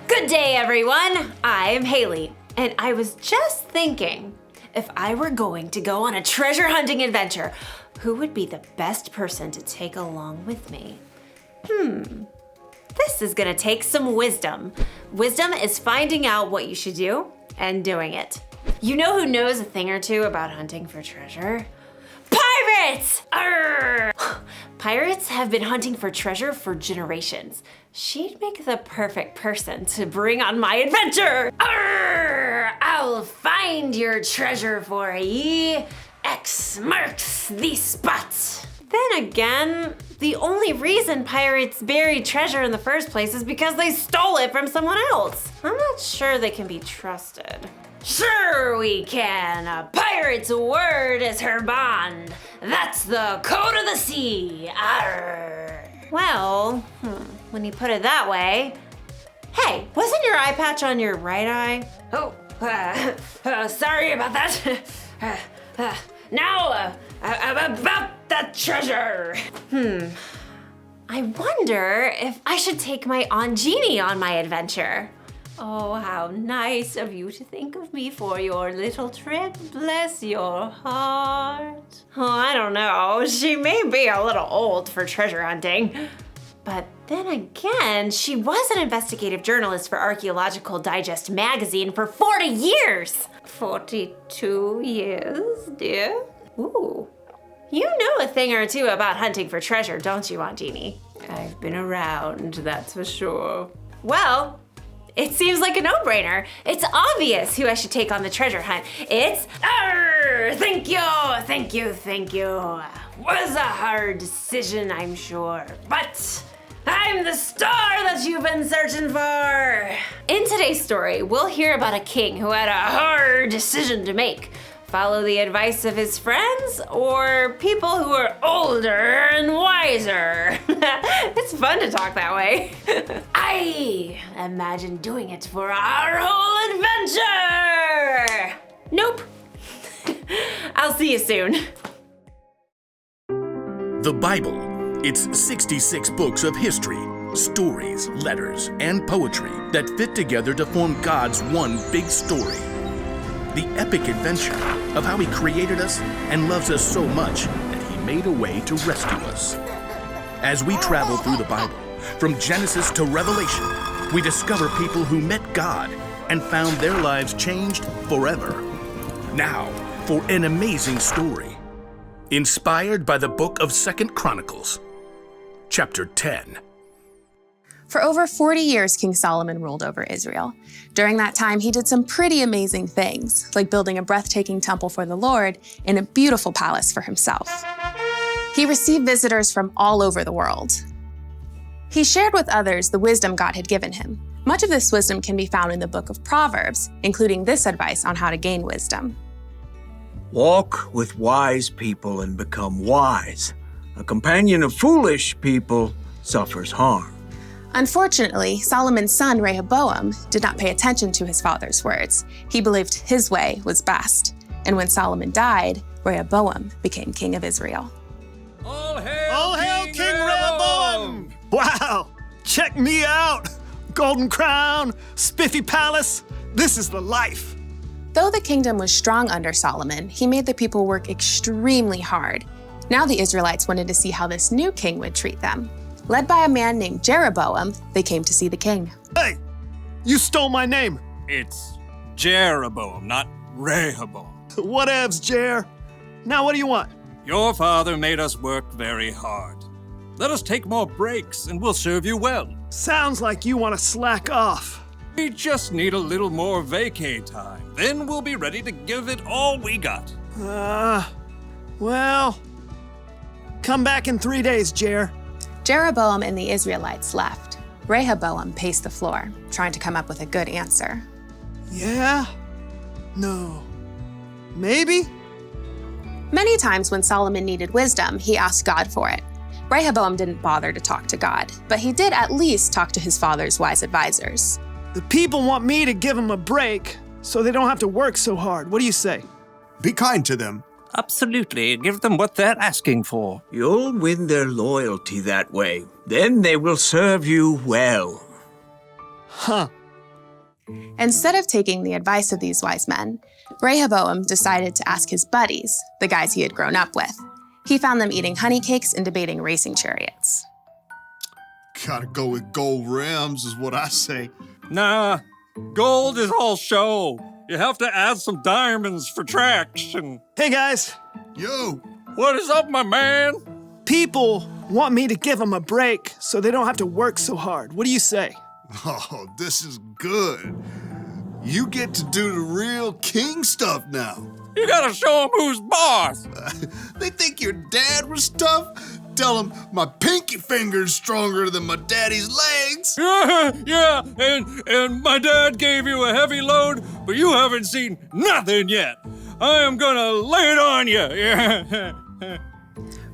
Good day, everyone. I'm Haley, and I was just thinking, if I were going to go on a treasure hunting adventure, who would be the best person to take along with me? This is gonna take some wisdom. Wisdom is finding out what you should do and doing it. You know who knows a thing or two about hunting for treasure? Pirates! Arr! Pirates have been hunting for treasure for generations. She'd make the perfect person to bring on my adventure. Arr! I'll find your treasure for ye. X marks the spot. Then again, the only reason pirates buried treasure in the first place is because they stole it from someone else. I'm not sure they can be trusted. Sure we can. A pirate's word is her bond. That's the code of the sea. Arr. Well, when you put it that way. Hey, wasn't your eye patch on your right eye? Oh, sorry about that. Now, about that treasure. I wonder if I should take my Aunt Jeannie on my adventure. Oh, how nice of you to think of me for your little trip. Bless your heart. Oh, I don't know. She may be a little old for treasure hunting, but Then again, she was an investigative journalist for Archaeological Digest magazine for 40 years. 42 years, dear? Ooh. You know a thing or two about hunting for treasure, don't you, Aunt Jeannie? I've been around, that's for sure. Well, it seems like a no-brainer. It's obvious who I should take on the treasure hunt. It's, thank you. Was a hard decision, I'm sure, but I'm the star that you've been searching for. In today's story, we'll hear about a king who had a hard decision to make. Follow the advice of his friends or people who are older and wiser. It's fun to talk that way. I imagine doing it for our whole adventure. Nope. I'll see you soon. The Bible. It's 66 books of history, stories, letters, and poetry that fit together to form God's one big story. The epic adventure of how He created us and loves us so much that He made a way to rescue us. As we travel through the Bible, from Genesis to Revelation, we discover people who met God and found their lives changed forever. Now, for an amazing story, inspired by the book of 2 Chronicles, chapter 10. For over 40 years, King Solomon ruled over Israel. During that time, he did some pretty amazing things, like building a breathtaking temple for the Lord and a beautiful palace for himself. He received visitors from all over the world. He shared with others the wisdom God had given him. Much of this wisdom can be found in the book of Proverbs, including this advice on how to gain wisdom. Walk with wise people and become wise. A companion of foolish people suffers harm. Unfortunately, Solomon's son Rehoboam did not pay attention to his father's words. He believed his way was best. And when Solomon died, Rehoboam became king of Israel. All hail King Rehoboam! Wow, check me out! Golden crown, spiffy palace, this is the life. Though the kingdom was strong under Solomon, he made the people work extremely hard. Now the Israelites wanted to see how this new king would treat them. Led by a man named Jeroboam, they came to see the king. Hey, you stole my name. It's Jeroboam, not Rehoboam. Whatevs, Jer. Now what do you want? Your father made us work very hard. Let us take more breaks and we'll serve you well. Sounds like you want to slack off. We just need a little more vacay time. Then we'll be ready to give it all we got. Well, come back in 3 days, Jer. Jeroboam and the Israelites left. Rehoboam paced the floor, trying to come up with a good answer. Yeah? No. Maybe? Many times when Solomon needed wisdom, he asked God for it. Rehoboam didn't bother to talk to God, but he did at least talk to his father's wise advisors. The people want me to give them a break so they don't have to work so hard. What do you say? Be kind to them. Absolutely. Give them what they're asking for. You'll win their loyalty that way. Then they will serve you well. Huh. Instead of taking the advice of these wise men, Rehoboam decided to ask his buddies, the guys he had grown up with. He found them eating honey cakes and debating racing chariots. Gotta go with gold rims is what I say. Nah, gold is all show. You have to add some diamonds for traction. Hey, guys. Yo, What is up, my man? People want me to give them a break so they don't have to work so hard. What do you say? oh, this is good. You get to do the real king stuff now. You gotta show them who's boss. They think your dad was tough? Tell them my pinky finger's stronger than my daddy's legs. Yeah, and my dad gave you a heavy load, but you haven't seen nothing yet. I am gonna lay it on you.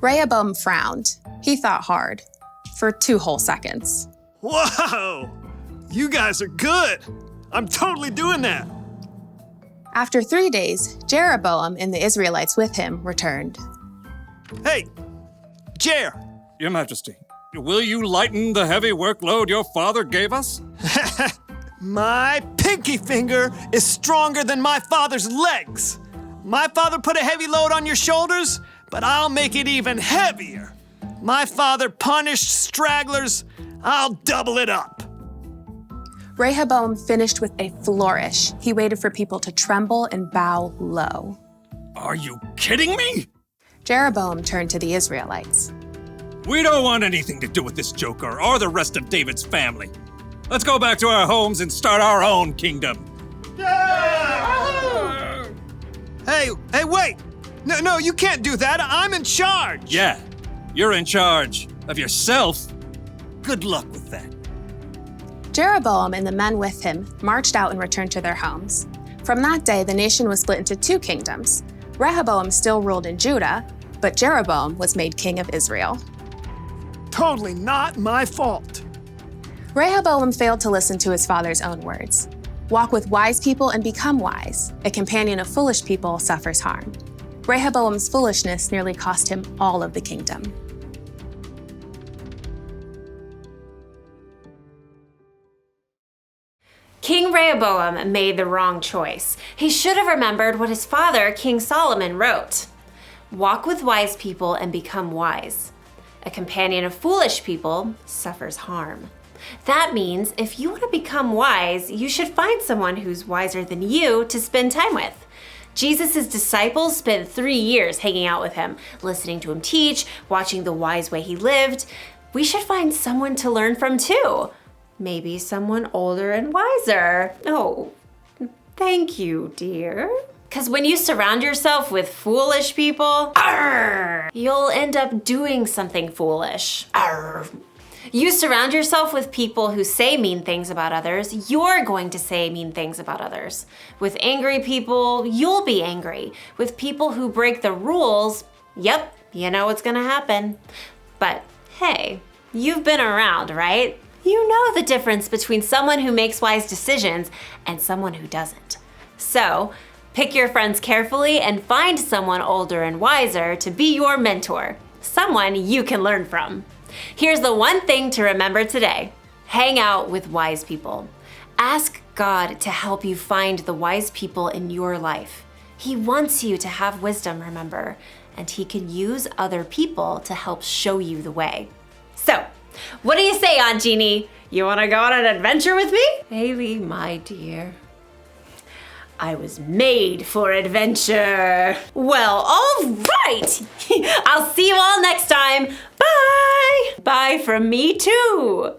Rehoboam frowned. He thought hard. For 2 whole seconds. Whoa! You guys are good. I'm totally doing that. After 3 days, Jeroboam and the Israelites with him returned. Hey, Jer. Your Majesty, will you lighten the heavy workload your father gave us? My pinky finger is stronger than my father's legs. My father put a heavy load on your shoulders, but I'll make it even heavier. My father punished stragglers. I'll double it up. Rehoboam finished with a flourish. He waited for people to tremble and bow low. Are you kidding me? Jeroboam turned to the Israelites. We don't want anything to do with this joker or the rest of David's family. Let's go back to our homes and start our own kingdom. Hey, wait! No, you can't do that. I'm in charge. Yeah, you're in charge of yourself. Good luck with that. Jeroboam and the men with him marched out and returned to their homes. From that day, the nation was split into two kingdoms. Rehoboam still ruled in Judah, but Jeroboam was made king of Israel. Totally not my fault. Rehoboam failed to listen to his father's own words. Walk with wise people and become wise. A companion of foolish people suffers harm. Rehoboam's foolishness nearly cost him all of the kingdom. King Rehoboam made the wrong choice. He should have remembered what his father, King Solomon, wrote. Walk with wise people and become wise. A companion of foolish people suffers harm. That means if you want to become wise, you should find someone who's wiser than you to spend time with. Jesus' disciples spent 3 years hanging out with him, listening to him teach, watching the wise way he lived. We should find someone to learn from too. Maybe someone older and wiser. Oh, thank you, dear. Because when you surround yourself with foolish people, you'll end up doing something foolish. You surround yourself with people who say mean things about others, you're going to say mean things about others. With angry people, you'll be angry. With people who break the rules, yep, you know what's gonna happen. But hey, you've been around, right? You know the difference between someone who makes wise decisions and someone who doesn't. So, pick your friends carefully and find someone older and wiser to be your mentor, someone you can learn from. Here's the one thing to remember today. Hang out with wise people. Ask God to help you find the wise people in your life. He wants you to have wisdom, remember, and He can use other people to help show you the way. So, what do you say, Aunt Jeannie? You want to go on an adventure with me? Haley, my dear, I was made for adventure. Well, all right. I'll see you all next time. Bye. Bye from me too.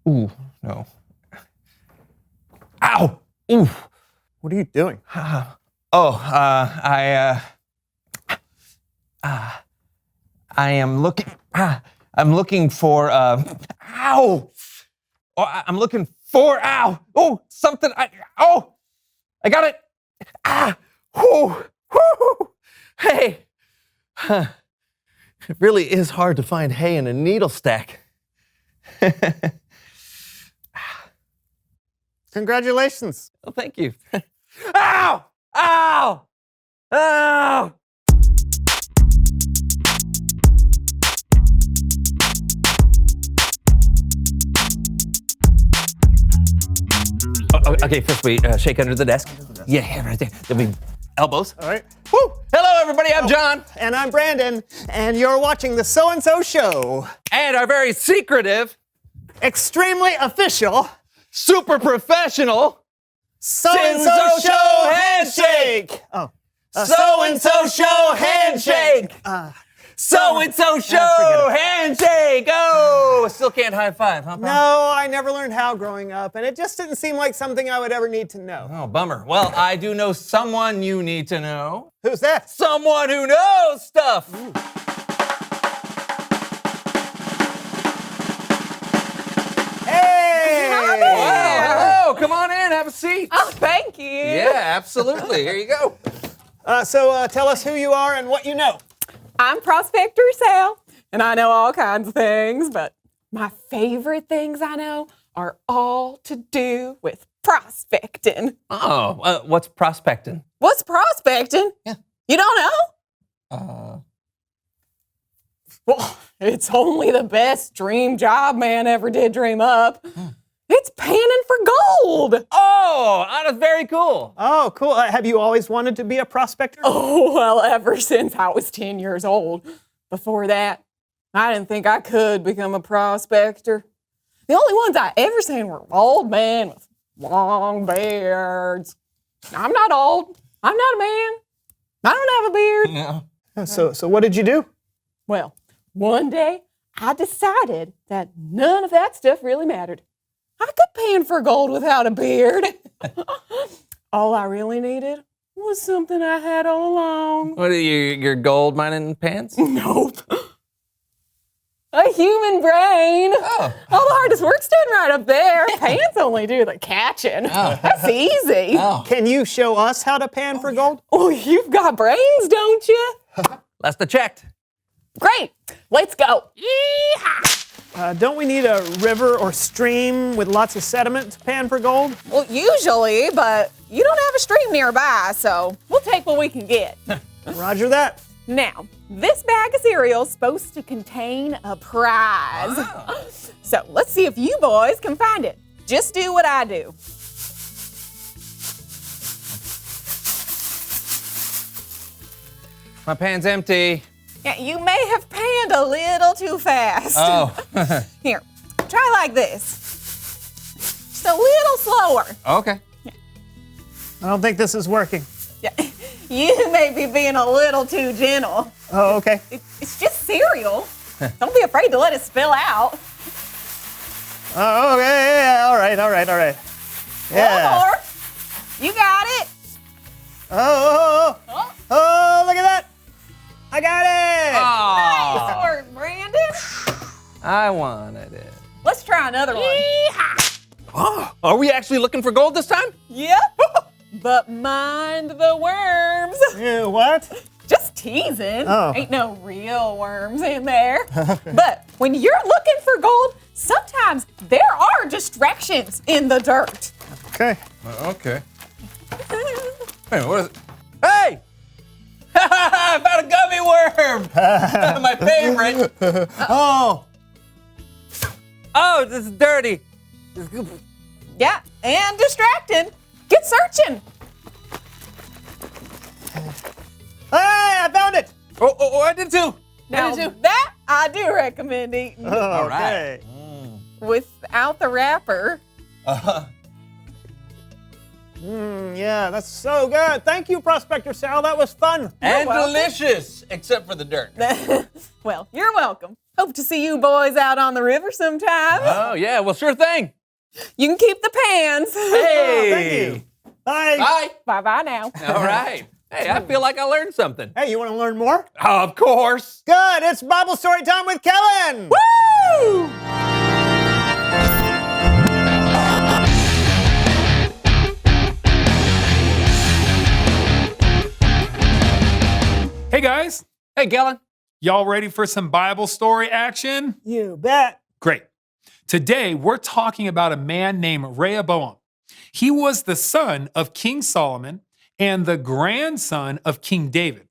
Ooh, no. Ow! Ooh. What are you doing? I am looking. I'm looking for. Ow! Oh, I'm looking for. Ow! Oh, something. I got it. Whoo! Whoo! Hey. It really is hard to find hay in a needle stack. Congratulations. Oh, thank you. Ow! Ow! Ow! Okay, first we shake under the desk. Yeah, right there. Then we elbows. All right. Woo! Hello, everybody. I'm John. And I'm Brandon, and you're watching the So&So Show. And our very secretive, Extremely official super professional So&So Show handshake. Oh. So&So Show handshake. So&So Show handshake. Oh, still can't high five, huh? No, I never learned how growing up, and it just didn't seem like something I would ever need to know. Oh, bummer. Well, I do know someone you need to know. Who's that? Someone who knows stuff. Ooh. Hey! Wow, hello. Come on in. Have a seat. Oh, thank you. Yeah, absolutely. Here you go. So tell us who you are and what you know. I'm Prospector Sal, and I know all kinds of things, but my favorite things I know are all to do with prospecting. Oh, what's prospecting? What's prospecting? Yeah. You don't know? Well, it's only the best dream job man ever did dream up. It's panning for gold. Oh, that's very cool. Oh, cool. Have you always wanted to be a prospector? Oh, well, ever since I was 10 years old. Before that, I didn't think I could become a prospector. The only ones I ever seen were old men with long beards. I'm not old. I'm not a man. I don't have a beard. Yeah. So what did you do? Well, one day I decided that none of that stuff really mattered. I could pan for gold without a beard. All I really needed was something I had all along. What are your gold mining pants? Nope. A human brain. Oh. All the hardest work's done right up there. Pants only do the catching. Oh. That's easy. Oh. Can you show us how to pan for gold? Oh, you've got brains, don't you? Last I checked. Great. Let's go. Yeehaw. Don't we need a river or stream with lots of sediment to pan for gold? Well, usually, but you don't have a stream nearby, so we'll take what we can get. Roger that. Now, this bag of cereal is supposed to contain a prize. Wow. So let's see if you boys can find it. Just do what I do. My pan's empty. Yeah, you may have panned a little too fast. Oh. Here, try like this. Just a little slower. Okay. I don't think this is working. Yeah. You may be being a little too gentle. Oh, okay. It's just cereal. Don't be afraid to let it spill out. Oh, okay, yeah, all right. Yeah. One more. You got it. Oh, look at that. I got it. Nice work, Brandon. I wanted it. Let's try another one. Oh, are we actually looking for gold this time? Yep. But mind the worms. Yeah, what? Just teasing. Oh. Ain't no real worms in there. But when you're looking for gold, sometimes there are distractions in the dirt. Okay. Okay. Hey, what is it? Hey! I found a gummy worm! My favorite. Oh. Oh, this is dirty. Yeah, and distracting. Get searching. Hey, I found it. Oh, I did too. Now that I do recommend eating All right. Okay. without the wrapper. Yeah, that's so good. Thank you, Prospector Sal. That was fun. And delicious, except for the dirt. Well, you're welcome. Hope to see you boys out on the river sometime. Oh, yeah, well, sure thing. You can keep the pans. Hey! Thank you. Bye. Bye. Bye-bye now. All right. Hey, I feel like I learned something. Hey, you want to learn more? Of course. Good. It's Bible story time with Kellen. Woo! Hey guys, Hey, Kellen. y'all ready for some Bible story action? You bet. Great. Today we're talking about a man named Rehoboam. He was the son of King Solomon and the grandson of King David.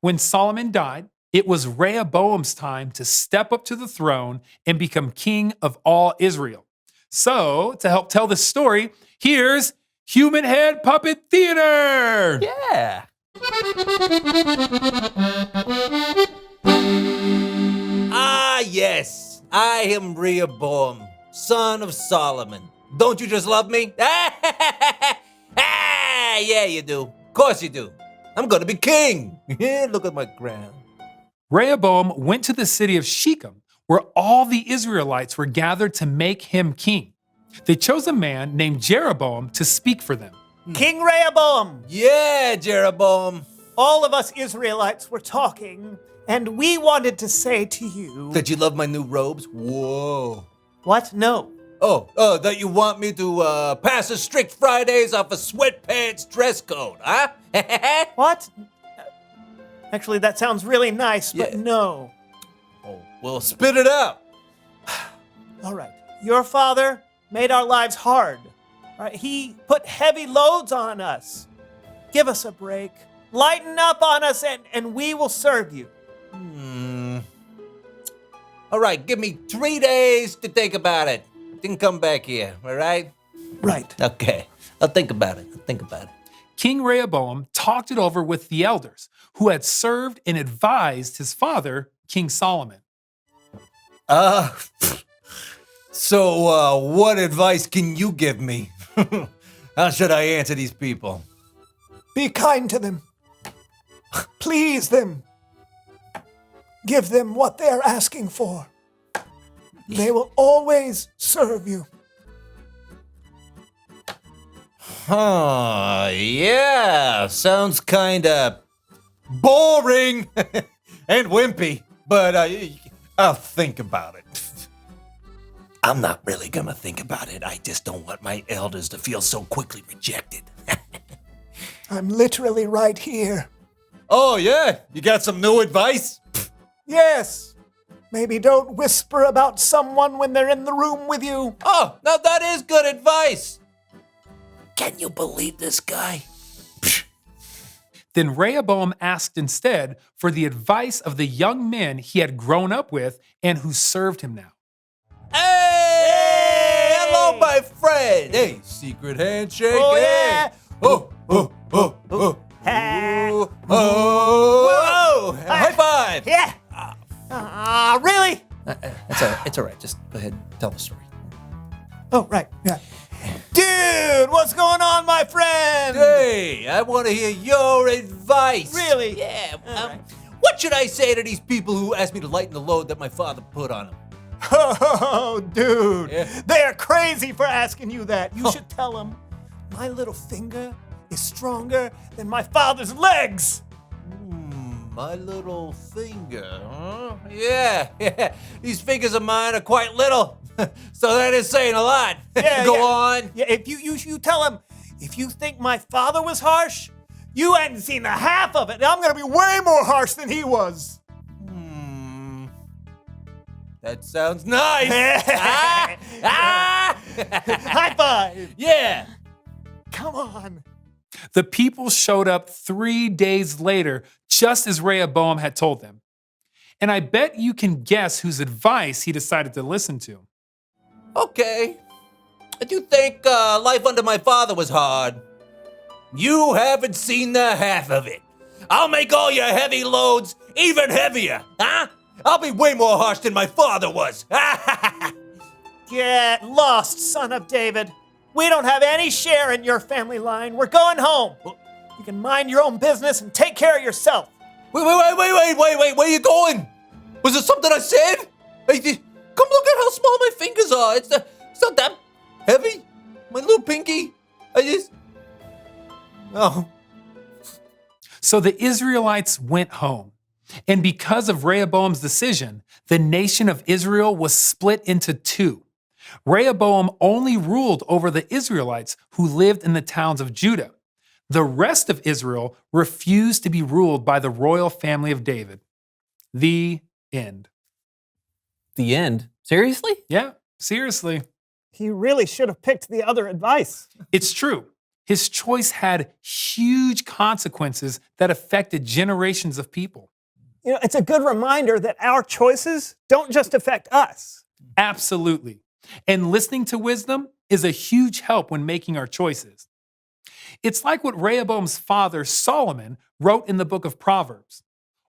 When Solomon died, it was Rehoboam's time to step up to the throne and become king of all Israel. So, to help tell this story, here's Human Head Puppet Theater. Yeah. Ah, yes. I am Rehoboam, son of Solomon. Don't you just love me? Ah, yeah, you do. Of course you do. I'm gonna be king. Look at my crown. Rehoboam went to the city of Shechem, where all the Israelites were gathered to make him king. They chose a man named Jeroboam to speak for them. King Rehoboam. Yeah, Jeroboam. All of us Israelites were talking, and we wanted to say to you... That you love my new robes? Whoa. What? No. Oh, that you want me to pass a strict Fridays off a sweatpants dress code, huh? What? Actually, that sounds really nice, but Yeah. no. Oh, well, spit it out. All right. Your father made our lives hard. All right? He put heavy loads on us. Give us a break. Lighten up on us, and we will serve you. All right, give me 3 days to think about it. Then come back here, all right? Right. Okay, I'll think about it. King Rehoboam talked it over with the elders who had served and advised his father, King Solomon. So what advice can you give me? How should I answer these people? Be kind to them. Please them. Give them what they are asking for. They will always serve you. Yeah, sounds kinda boring and wimpy, but I'll think about it. I'm not really gonna think about it. I just don't want my elders to feel so quickly rejected. I'm literally right here. Oh, yeah? You got some new advice? Yes. Maybe don't whisper about someone when they're in the room with you. Oh, now that is good advice. Can you believe this guy? Then Rehoboam asked instead for the advice of the young men he had grown up with and who served him now. Hey! Hello, my friend! Hey, secret handshake! Oh, hey. yeah. Oh! Whoa! High five! Yeah. Really? It's all right. Just go ahead and tell the story. Oh, right. Yeah. Dude, what's going on, my friend? Hey, I want to hear your advice. Really? Yeah. Right. What should I say to these people who asked me to lighten the load that my father put on them? Oh, dude. Yeah. They are crazy for asking you that. You should tell them, my little finger is stronger than my father's legs. My little finger, huh? Yeah. These fingers of mine are quite little, so that is saying a lot. Yeah, Go yeah. on. Yeah, if you tell him, if you think my father was harsh, you hadn't seen the half of it. I'm gonna be way more harsh than he was. That sounds nice. High five. Yeah. Come on. The people showed up 3 days later, just as Rehoboam had told them. And I bet you can guess whose advice he decided to listen to. Okay. I do think life under my father was hard. You haven't seen the half of it. I'll make all your heavy loads even heavier, huh? I'll be way more harsh than my father was. Get lost, son of David. We don't have any share in your family line. We're going home. You can mind your own business and take care of yourself. Wait, where are you going? Was it something I said? Hey, come look at how small my fingers are. It's not that heavy. My little pinky. Oh. So the Israelites went home. And because of Rehoboam's decision, the nation of Israel was split into two. Rehoboam only ruled over the Israelites who lived in the towns of Judah. The rest of Israel refused to be ruled by the royal family of David. The end. The end? Seriously? Yeah, seriously. He really should have picked the other advice. It's true. His choice had huge consequences that affected generations of people. You know, it's a good reminder that our choices don't just affect us. Absolutely. And listening to wisdom is a huge help when making our choices. It's like what Rehoboam's father, Solomon, wrote in the book of Proverbs.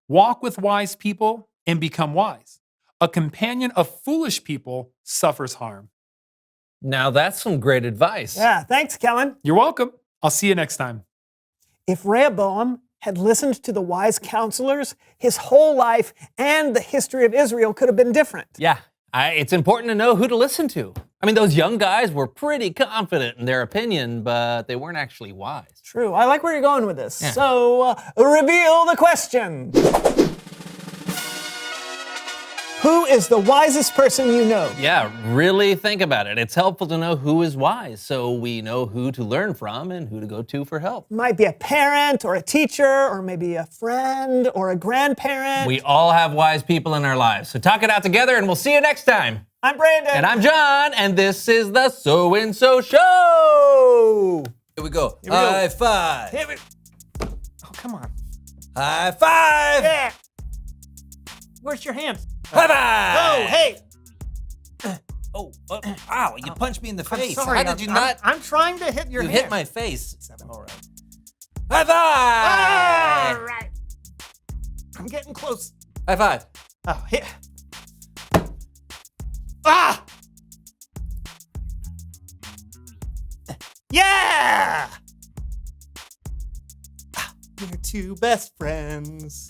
Walk with wise people and become wise. A companion of foolish people suffers harm. Now that's some great advice. Yeah, thanks, Kellen. You're welcome. I'll see you next time. If Rehoboam had listened to the wise counselors, his whole life and the history of Israel could have been different. Yeah, it's important to know who to listen to. I mean, those young guys were pretty confident in their opinion, but they weren't actually wise. True. I like where you're going with this. Yeah. So, reveal the question. Who is the wisest person you know? Yeah, really think about it. It's helpful to know who is wise, so we know who to learn from and who to go to for help. Might be a parent or a teacher or maybe a friend or a grandparent. We all have wise people in our lives, so talk it out together and we'll see you next time. I'm Brandon. And I'm John, and this is the So&So Show. Here we go. Here we go. High five. Here we- Oh, come on. High five. Yeah. Where's your hand? High five. Oh, hey. Oh, ow, you punched me in the I'm face. sorry. How did you not? I'm trying to hit your You hand. hit my face. All right. High five. All right. I'm getting close. High five. Oh, here. Ah! Yeah! We're two best friends.